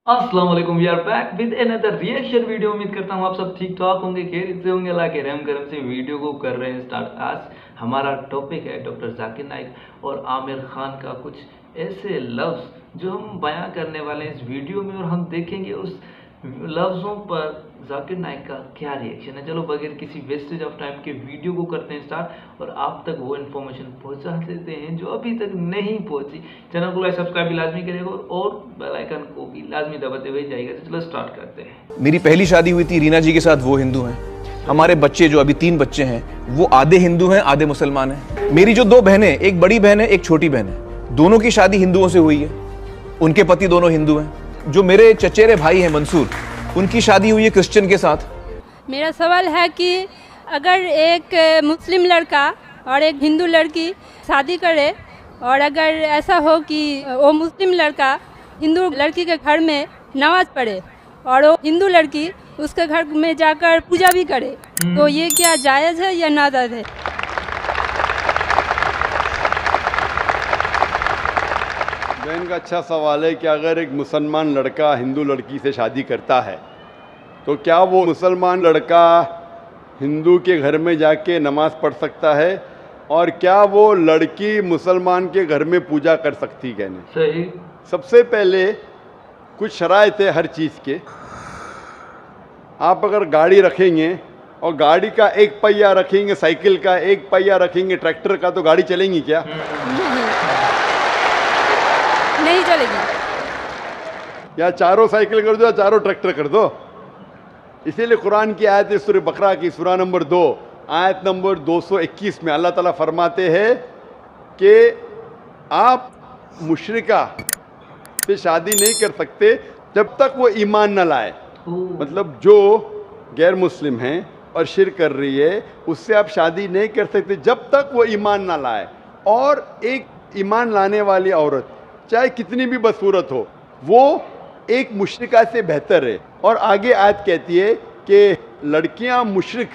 अस्सलाम वालेकुम, we are back with another reaction video. उम्मीद करता हूँ आप सब ठीक ठाक होंगे, खैरियत से होंगे। अल्लाह के रहम करम से वीडियो को कर रहे हैं स्टार्ट। आज हमारा टॉपिक है डॉक्टर जाकिर नाइक और आमिर खान का कुछ ऐसे लफ्ज़ जो हम बयां करने वाले हैं इस वीडियो में, और हम देखेंगे उस लफ्ज़ों पर जाकिर नाइक का क्या रिएक्शन है। चलो बगैर किसी वेस्टेज ऑफ टाइम के वीडियो को करते हैं स्टार्ट और आप तक वो इन्फॉर्मेशन पहुंचा देते हैं जो अभी तक नहीं पहुंची। चैनल को लाइक सब्सक्राइब भी लाजमी करेगा और बेल आइकन को भी लाजमी दबाते हुए जाएगा। तो चलो स्टार्ट करते हैं। मेरी पहली शादी हुई थी रीना जी के साथ, वो हिंदू हैं। हमारे बच्चे जो अभी 3 बच्चे हैं वो आधे हिंदू हैं आधे मुसलमान हैं। मेरी जो 2 बहनें, एक बड़ी बहन है एक छोटी बहन है, दोनों की शादी हिंदुओं से हुई है, उनके पति दोनों हिंदू हैं। जो मेरे चचेरे भाई हैं मंसूर, उनकी शादी हुई है क्रिश्चियन के साथ। मेरा सवाल है कि अगर एक मुस्लिम लड़का और एक हिंदू लड़की शादी करे और अगर ऐसा हो कि वो मुस्लिम लड़का हिंदू लड़की के घर में नमाज पढ़े और वो हिंदू लड़की उसके घर में जाकर पूजा भी करे, तो ये क्या जायज़ है या नाजायज़ है? बहन का अच्छा सवाल है कि अगर एक मुसलमान लड़का हिंदू लड़की से शादी करता है तो क्या वो मुसलमान लड़का हिंदू के घर में जाके नमाज़ पढ़ सकता है, और क्या वो लड़की मुसलमान के घर में पूजा कर सकती? कहने सही। सबसे पहले कुछ शराइत है हर चीज़ के। आप अगर गाड़ी रखेंगे और गाड़ी का एक पहिया रखेंगे, साइकिल का एक पहिया रखेंगे, ट्रैक्टर का, तो गाड़ी चलेंगी क्या? नहीं चलेगी। या चारों साइकिल कर दो या चारों ट्रैक्टर कर दो। इसीलिए कुरान की आयत है सूरह बकरा की सूरा नंबर 2 आयत नंबर 221 में अल्लाह ताला फरमाते हैं कि आप मुशरिका से शादी नहीं कर सकते जब तक वो ईमान न लाए। मतलब जो गैर मुस्लिम हैं और शिर्क कर रही है उससे आप शादी नहीं कर सकते जब तक वो ईमान ना लाए। और एक ईमान लाने वाली औरत चाहे कितनी भी बदसूरत हो वो एक मुशरिका से बेहतर है। और आगे आयत कहती है कि लड़कियां मुशरिक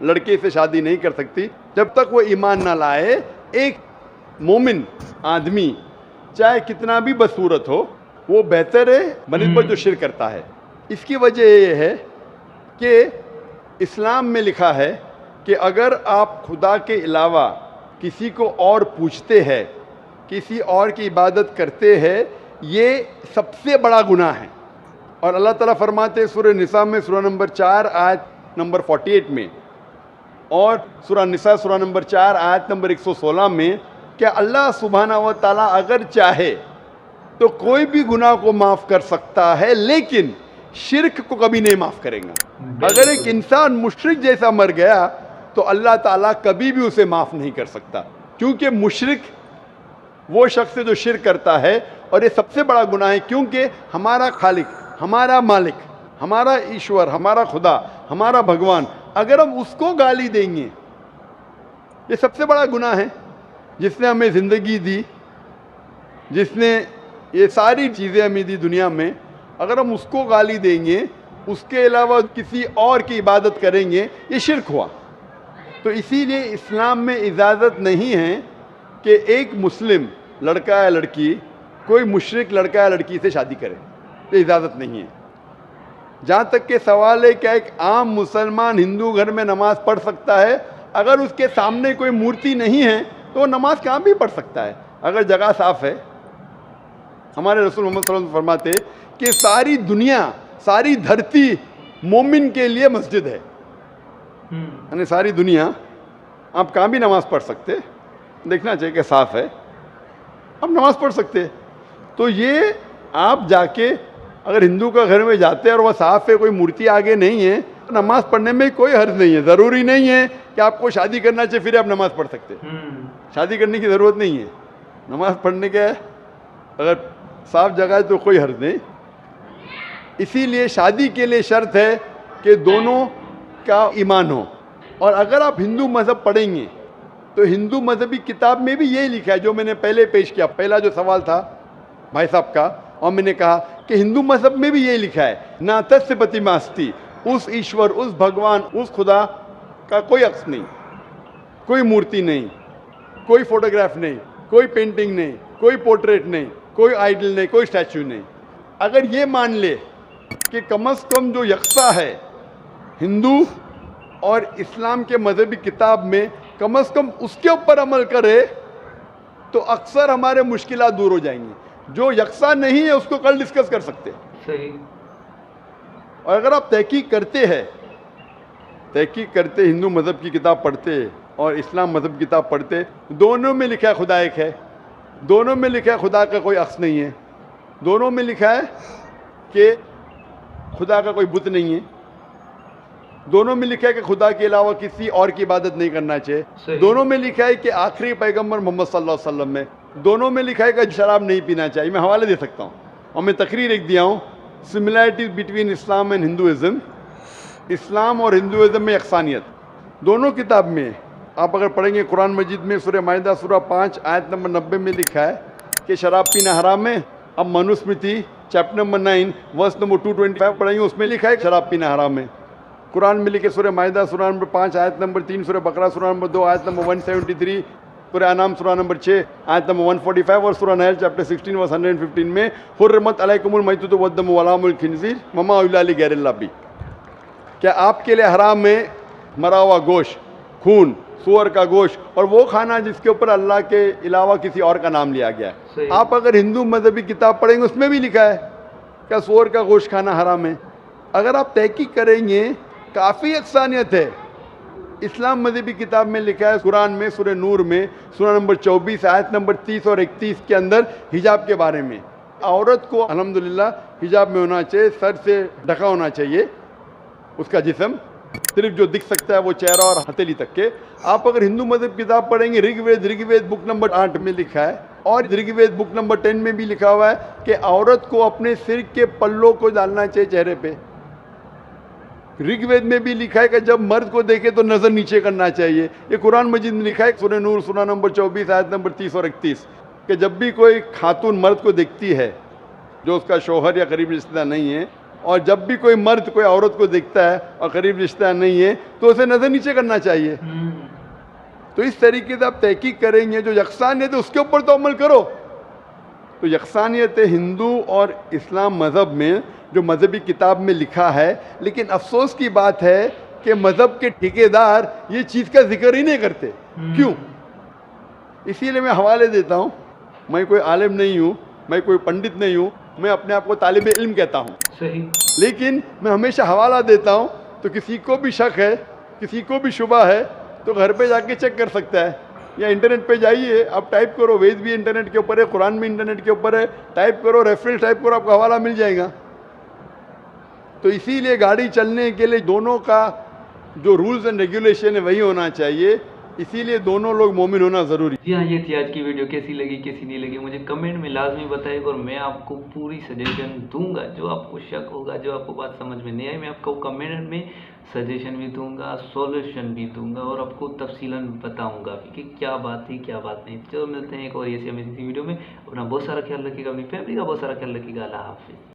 लड़के से शादी नहीं कर सकती जब तक वो ईमान ना लाए। एक मोमिन आदमी चाहे कितना भी बदसूरत हो वो बेहतर है बनिस्बत जो शिर्क करता है। इसकी वजह ये है कि इस्लाम में लिखा है कि अगर आप खुदा के अलावा किसी को और पूछते हैं, किसी और की इबादत करते हैं, ये सबसे बड़ा गुनाह है। और अल्लाह ताला फरमाते हैं सूरह निसा में सूरा नंबर 4 आयत नंबर 48 में और सूरा निसा सूरा नंबर 4 आयत नंबर 116 में कि अल्लाह सुब्हाना व तआला अगर चाहे तो कोई भी गुनाह को माफ़ कर सकता है, लेकिन शिर्क को कभी नहीं माफ़ करेगा। अगर एक इंसान मुशरिक जैसा मर गया तो अल्लाह ताला कभी भी उसे माफ़ नहीं कर सकता, क्योंकि मुशरिक वो शख्स है जो शिर्क करता है। और ये सबसे बड़ा गुनाह है, क्योंकि हमारा खालिक, हमारा मालिक, हमारा ईश्वर, हमारा खुदा, हमारा भगवान, अगर हम उसको गाली देंगे, ये सबसे बड़ा गुनाह है। जिसने हमें ज़िंदगी दी, जिसने ये सारी चीज़ें हमें दी दुनिया में, अगर हम उसको गाली देंगे, उसके अलावा किसी और की इबादत करेंगे, ये शिर्क हुआ। तो इसीलिए इस्लाम में इजाज़त नहीं है कि एक मुस्लिम लड़का या लड़की कोई मुशरिक लड़का या लड़की से शादी करे, ये इजाज़त नहीं है। जहाँ तक के सवाल है क्या एक आम मुसलमान हिंदू घर में नमाज़ पढ़ सकता है? अगर उसके सामने कोई मूर्ति नहीं है तो नमाज कहाँ भी पढ़ सकता है, अगर जगह साफ़ है। हमारे रसूल मोहम्मद सल्लल्लाहु अलैहि वसल्लम फरमाते कि सारी दुनिया, सारी धरती मोमिन के लिए मस्जिद है। यानी सारी दुनिया आप कहाँ भी नमाज़ पढ़ सकते, देखना चाहिए कि साफ़ है, आप नमाज़ पढ़ सकते। तो ये आप जाके अगर हिंदू का घर में जाते हैं और वह साफ़ है, कोई मूर्ति आगे नहीं है, तो नमाज़ पढ़ने में कोई हर्ज नहीं है। ज़रूरी नहीं है कि आपको शादी करना चाहिए फिर आप नमाज़ पढ़ सकते। शादी करने की ज़रूरत नहीं है, नमाज़ पढ़ने का अगर साफ़ जगह है तो कोई हर्ज नहीं। इसीलिए शादी के लिए शर्त है कि दोनों का ईमान हो। और अगर आप हिंदू मज़हब पढ़ेंगे तो हिंदू मज़हबी किताब में भी यही लिखा है जो मैंने पहले पेश किया, पहला जो सवाल था भाई साहब का, और मैंने कहा कि हिंदू मज़हब में भी यही लिखा है, ना तस्य प्रतिमास्ति, उस ईश्वर, उस भगवान, उस खुदा का कोई अक्स नहीं, कोई मूर्ति नहीं, कोई फोटोग्राफ नहीं, कोई पेंटिंग नहीं, कोई पोर्ट्रेट नहीं, कोई आइडल नहीं, कोई स्टैचू नहीं। अगर ये मान ले कि कम से कम जो यकसा है हिंदू और इस्लाम के मजहबी किताब में, कम से कम उसके ऊपर अमल करे तो अक्सर हमारे मुश्किलात दूर हो जाएंगी। जो यकसा नहीं है उसको कल डिस्कस कर सकते हैं। सही। और अगर आप तहकीक करते हिंदू मज़हब की किताब पढ़ते और इस्लाम मज़हब की किताब पढ़ते, दोनों में लिखा है खुदा एक है, दोनों में लिखा है खुदा का कोई अक्स नहीं है, दोनों में लिखा है कि खुदा का कोई बुत नहीं है, दोनों में लिखा है कि खुदा के अलावा किसी और की इबादत नहीं करना चाहिए, दोनों में लिखा है कि आखिरी पैगंबर मोहम्मद सल्लल्लाहु अलैहि वसल्लम में, दोनों में लिखा है कि शराब नहीं पीना चाहिए। मैं हवाले दे सकता हूँ और मैं तकरीर एक दिया हूँ, similarities between Islam and Hinduism, Islam और हिंदुइज़्म में यकसानियत दोनों किताब में। आप अगर पढ़ेंगे कुरान मजीद में सूरह माइदा सूरह 5 आयत नंबर 90 में लिखा है कि शराब पीना हराम है। अब Manusmriti chapter number 9 verse number 225 पढ़ेंगे, उसमें लिखा है शराब पीना हराम है। कुरान में लिखे सूरह माइदा सूरह नंबर 5 आयत नंबर 3, सूरह बकरा सूरह नंबर 2 आयत नंबर 173, सूरह अनाम सूरह नंबर 6 आयत नंबर 145 और सूरह नहल चैप्टर 16 वर्स 115 में हुर्रिमत अलैकुमुल मैततु वद्दमु वलाहुमुल खिंज़ीर वमा उहिल्ला लिगैरिल्लाह बिही। क्या आपके लिए हराम है मरा हुआ गोश्त, खून, सूअर का गोश्त और वो खाना जिसके ऊपर अल्लाह के अलावा किसी और का नाम लिया गया है। आप अगर हिंदू मजहबी किताब पढ़ेंगे उसमें भी लिखा है क्या सूअर का गोश्त खाना हराम है। अगर आप तहकीक करेंगे काफ़ी यकसानियत है। इस्लाम मजहबी किताब में लिखा है कुरान में सूरह नूर में सूरह नंबर 24 आयत नंबर 30 और 31 के अंदर हिजाब के बारे में, औरत को अल्हम्दुलिल्लाह हिजाब में होना चाहिए, सर से ढका होना चाहिए उसका जिस्म, सिर्फ जो दिख सकता है वो चेहरा और हथेली तक के। आप अगर हिंदू मजहब किताब पढ़ेंगे ऋग्वेद बुक नंबर 8 में लिखा है और ऋग्वेद बुक नंबर 10 में भी लिखा हुआ है कि औरत को अपने सिर के पल्लों को डालना चाहिए चेहरे पे। ऋग्वेद में भी लिखा है कि जब मर्द को देखे तो नजर नीचे करना चाहिए। ये कुरान मजीद में लिखा है सूरह नूर सूरह नंबर 24 आयत नंबर 30 और 31 कि जब भी कोई खातून मर्द को देखती है जो उसका शौहर या करीब रिश्तेदार नहीं है, और जब भी कोई मर्द कोई औरत को देखता है और करीब रिश्तेदार नहीं है तो उसे नजर नीचे करना चाहिए। तो इस तरीके से आप तहकीक करेंगे, जो यकसानियत है उसके ऊपर तो अमल करो। तो यकसानियत हिंदू और इस्लाम मज़हब में जो मजहबी किताब में लिखा है, लेकिन अफसोस की बात है कि मज़हब के ठेकेदार ये चीज़ का जिक्र ही नहीं करते। क्यों? इसीलिए मैं हवाले देता हूँ। मैं कोई आलिम नहीं हूँ, मैं कोई पंडित नहीं हूँ, मैं अपने आप को तालिब इल्म कहता हूँ। सही। लेकिन मैं हमेशा हवाला देता हूँ, तो किसी को भी शक है, किसी को भी शुबा है तो घर पे जाके चेक कर सकता है, या इंटरनेट पे जाइए, आप टाइप करो, वेद भी इंटरनेट के ऊपर है, कुरान भी इंटरनेट के ऊपर है, टाइप करो, रेफरेंस टाइप करो, आपको हवाला मिल जाएगा। तो इसीलिए गाड़ी चलने के लिए दोनों का जो रूल्स एंड रेगुलेशन है वही होना चाहिए, इसीलिए दोनों लोग मोमिन होना ज़रूरी। जी हाँ, ये थी आज की वीडियो। कैसी लगी कैसी नहीं लगी मुझे कमेंट में लाजमी बताइएगा और मैं आपको पूरी सजेशन दूंगा। जो आपको शक होगा, जो आपको बात समझ में नहीं आई, मैं आपको कमेंट में सजेशन भी दूंगा, सॉल्यूशन भी दूंगा और आपको तफसीलन बताऊंगा कि क्या बात थी क्या बात नहीं। चलो मिलते हैं एक और ऐसी अमेजिंग वीडियो में। अपना बहुत सारा ख्याल रखिएगा, अपनी फैमिली का बहुत सारा ख्याल रखिएगा। अल्लाह हाफिज़।